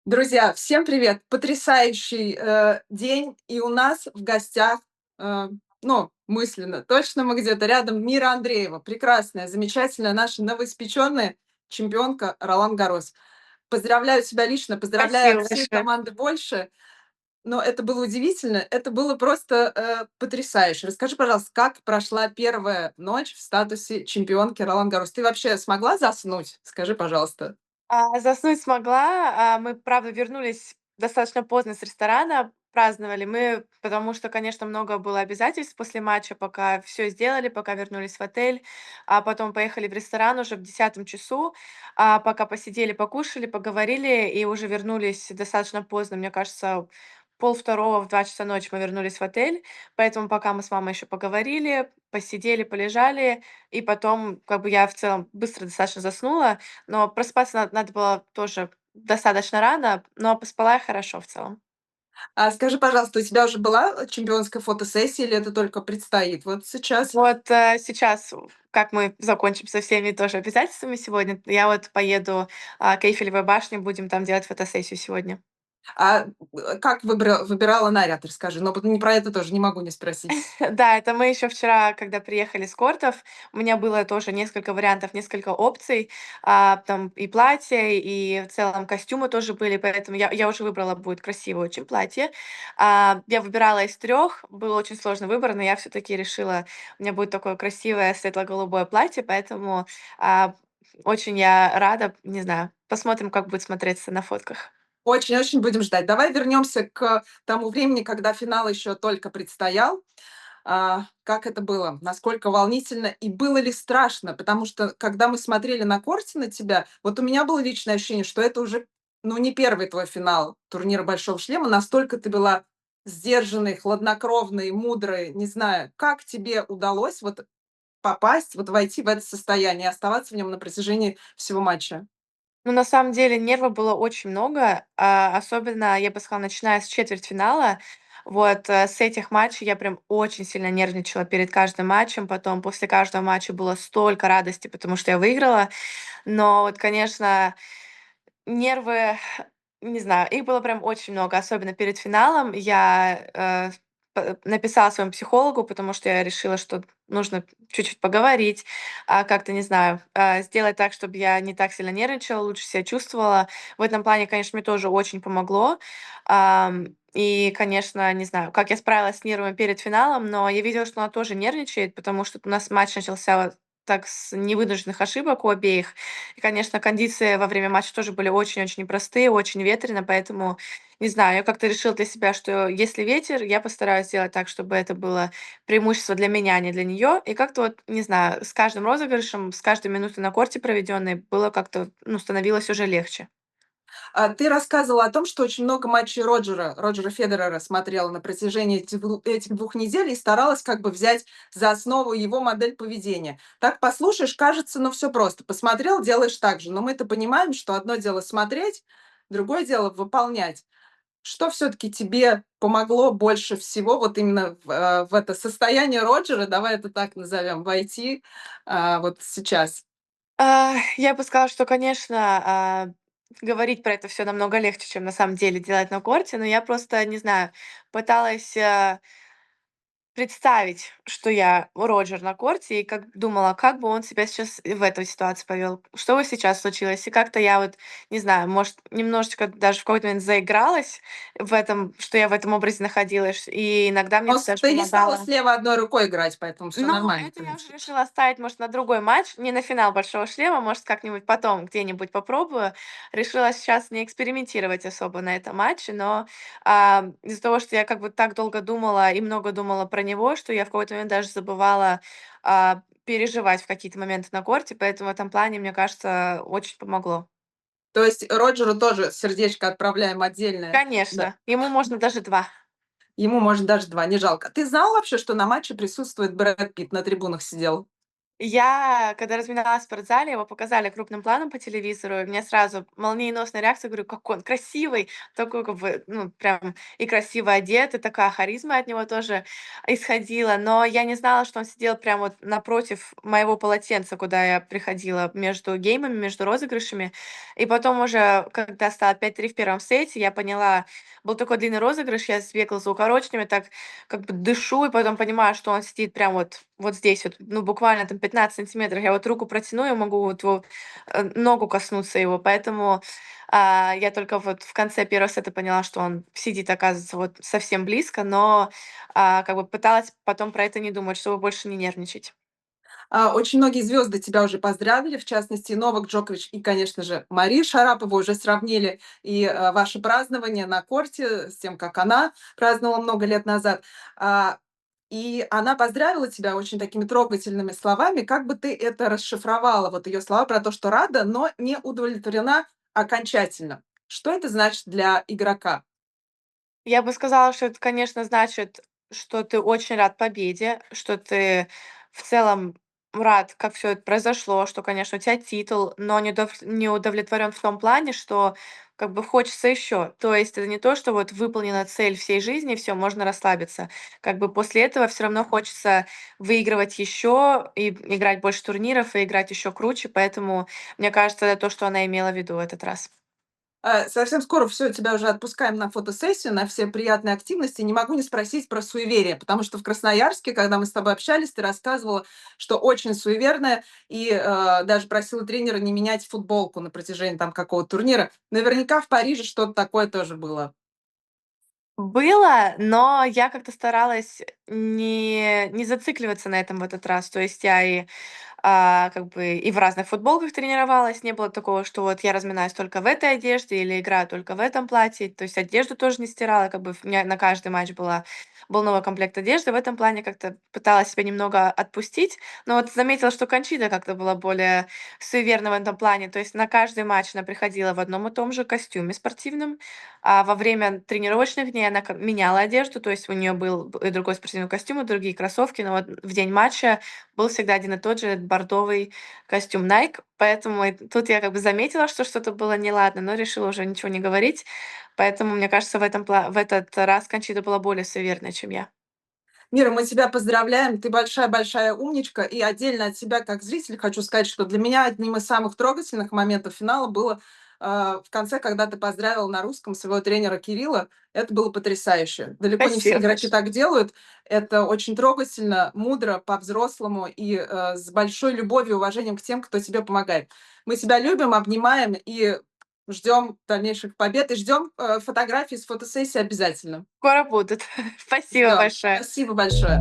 Друзья, всем привет! Потрясающий, день, и у нас в гостях, э, ну, мысленно, точно мы где-то рядом, Мира Андреева, прекрасная, замечательная наша новоиспеченная чемпионка Ролан Гарос. Поздравляю себя лично, поздравляю от Спасибо всей большое. команды "Больше". Но это было удивительно, это было просто, потрясающе. Расскажи, пожалуйста, как прошла первая ночь в статусе чемпионки Ролан Гарос? Ты вообще смогла заснуть? Скажи, пожалуйста. Заснуть смогла. Мы, правда, вернулись достаточно поздно с ресторана, праздновали мы, потому что, конечно, много было обязательств после матча, пока все сделали, пока вернулись в отель, а потом поехали в ресторан уже в 10 часу, пока посидели, покушали, поговорили и уже вернулись достаточно поздно. Мне кажется, полвторого в 2 часа ночи мы вернулись в отель, поэтому пока мы с мамой еще поговорили, посидели, полежали, и потом как бы я в целом быстро достаточно заснула. Но просыпаться надо было тоже достаточно рано, но поспала я хорошо в целом. А скажи, пожалуйста, у тебя уже была, чемпионская фотосессия или это только предстоит? Вот сейчас, Вот, сейчас, как мы закончим со всеми тоже обязательствами сегодня, я вот поеду, к Эйфелевой башне, будем там делать фотосессию сегодня. как выбирала наряд, расскажи. Но вот не про это тоже не могу не спросить. Да, это мы еще вчера, когда приехали с кортов, у меня было тоже несколько вариантов, несколько опций. Там и платье, и в целом костюмы тоже были, поэтому я уже выбрала, будет красивое очень платье. Я выбирала из трех, был очень сложный выбор, но я все-таки решила, у меня будет такое красивое светло-голубое платье, поэтому а, очень я рада, не знаю, посмотрим, как будет смотреться на фотках. Очень-очень будем ждать. Давай вернемся к тому времени, когда финал еще только предстоял. Как это было? Насколько волнительно и было ли страшно? Потому что, когда мы смотрели на корте на тебя, вот у меня было личное ощущение, что это уже, ну, не первый твой финал турнира "Большого шлема". Настолько ты была сдержанной, хладнокровной, мудрой. Не знаю, как тебе удалось вот попасть, вот войти в это состояние и оставаться в нем на протяжении всего матча? Ну, на самом деле нервов было очень много, особенно, я бы сказала, начиная с четвертьфинала. Вот, с этих матчей я прям очень сильно нервничала перед каждым матчем. Потом после каждого матча было столько радости, потому что я выиграла. Но вот, конечно, нервы, не знаю, их было прям очень много, особенно перед финалом. Я, написала своему психологу, потому что я решила, что нужно чуть-чуть поговорить, как-то, не знаю, сделать так, чтобы я не так сильно нервничала, лучше себя чувствовала. В этом плане, конечно, мне тоже очень помогло. И, конечно, не знаю, как я справилась с нервами перед финалом, но я видела, что она тоже нервничает, потому что у нас матч начался вот так с невынужденных ошибок у обеих. И, конечно, кондиции во время матча тоже были очень-очень непростые, очень ветрено, поэтому, не знаю, я как-то решила для себя, что если ветер, я постараюсь сделать так, чтобы это было преимущество для меня, а не для нее. И как-то вот, не знаю, с каждым розыгрышем, с каждой минутой на корте проведенной было как-то, ну, становилось уже легче. Ты рассказывала о том, что очень много матчей Роджера Федерера смотрела на протяжении этих 2 недель и старалась как бы взять за основу его модель поведения. Так послушаешь, кажется, ну, все просто. Посмотрел, делаешь так же. Но мы-то понимаем, что одно дело смотреть, другое дело выполнять. Что все таки тебе помогло больше всего вот именно в это состояние Роджера, давай это так назовем, войти, вот сейчас? Я бы сказала, что, конечно, говорить про это все намного легче, чем на самом деле делать на корте, но я просто, не знаю, пыталась, представить, что я Роджер на корте, и как думала, как бы он себя сейчас в этой ситуации повел, что бы сейчас случилось. И как-то я вот, не знаю, может, немножечко даже в какой-то момент заигралась в этом, что я в этом образе находилась, и иногда мне Но это даже ты не стала помогало. слева одной рукой играть, поэтому все Ну, нормально, в это я уже принципе. решила оставить, может, на другой матч, не на финал "Большого шлема", может, как-нибудь потом где-нибудь попробую. Решила сейчас не экспериментировать особо на этом матче, но, из-за того, что я как бы так долго думала и много думала про него, что я в какой-то момент даже забывала, переживать в какие-то моменты на корте, поэтому в этом плане, мне кажется, очень помогло. То есть Роджеру тоже сердечко отправляем отдельное. Да. Конечно, ему можно даже 2. Ему, может, даже 2, не жалко. Ты знал вообще, что на матче присутствует Брэд Питт, на трибунах сидел? Я, когда разминалась в спортзале, его показали крупным планом по телевизору, и у меня сразу молниеносная реакция, говорю: "Какой он красивый!" Такой как бы, ну, прям и красиво одет, и такая харизма от него тоже исходила. Но я не знала, что он сидел прям вот напротив моего полотенца, куда я приходила между геймами, между розыгрышами. И потом уже, когда стало 5-3 в первом сете, я поняла, был такой длинный розыгрыш, я сбегала за укороченными, так как бы дышу, и потом понимаю, что он сидит прям вот здесь вот, ну, буквально там 15 сантиметров. Я вот руку протяну, я могу вот его, ногу коснуться его. Поэтому, я только вот в конце первого сета поняла, что он сидит, оказывается, вот совсем близко, но, как бы пыталась потом про это не думать, чтобы больше не нервничать. Очень многие звезды тебя уже поздравили, в частности, Новак Джокович и, конечно же, Мария Шарапова уже сравнили и ваше празднование на корте с тем, как она праздновала много лет назад. А, и она поздравила тебя очень такими трогательными словами. Как бы ты это расшифровала, вот ее слова про то, что рада, но не удовлетворена окончательно? Что это значит для игрока? Я бы сказала, что это, конечно, значит, что ты очень рад победе, что ты в целом рад, как все это произошло, что, конечно, у тебя титул, но не удовлетворен в том плане, что как бы хочется еще. То есть это не то, что вот выполнена цель всей жизни, все, можно расслабиться. Как бы после этого все равно хочется выигрывать еще и играть больше турниров, и играть еще круче. Поэтому, мне кажется, это то, что она имела в виду в этот раз. Совсем скоро все тебя уже отпускаем на фотосессию, на все приятные активности. Не могу не спросить про суеверие, потому что в Красноярске, когда мы с тобой общались, ты рассказывала, что очень суеверная и, даже просила тренера не менять футболку на протяжении там какого-то турнира. Наверняка в Париже что-то такое тоже было. Было, но я как-то старалась не зацикливаться на этом в этот раз. То есть я как бы и в разных футболках тренировалась. Не было такого, что вот я разминаюсь только в этой одежде или играю только в этом платье. То есть одежду тоже не стирала, как бы у меня на каждый матч был новый комплект одежды. В этом плане как-то пыталась себя немного отпустить. Но вот заметила, что Кончита как-то была более суеверна в этом плане. То есть на каждый матч она приходила в одном и том же костюме спортивном, а во время тренировочных дней она меняла одежду. То есть у нее был и другой спортивный костюм, и другие кроссовки. Но вот в день матча был всегда один и тот же бордовый костюм Nike, поэтому и тут я как бы заметила, что что-то было неладно, но решила уже ничего не говорить. Поэтому, мне кажется, в этот раз Кончита была более суеверной, чем я. Мира, мы тебя поздравляем. Ты большая-большая умничка. И отдельно от себя, как зритель, хочу сказать, что для меня одним из самых трогательных моментов финала было в конце, когда ты поздравила на русском своего тренера Кирилла. Это было потрясающе. Далеко не все Спасибо игроки большое. так делают. Это очень трогательно, мудро, по-взрослому и с большой любовью и уважением к тем, кто тебе помогает. Мы тебя любим, обнимаем и ждем дальнейших побед. И ждем фотографии с фотосессии обязательно. Скоро будут. Спасибо Ждем. большое. Спасибо большое.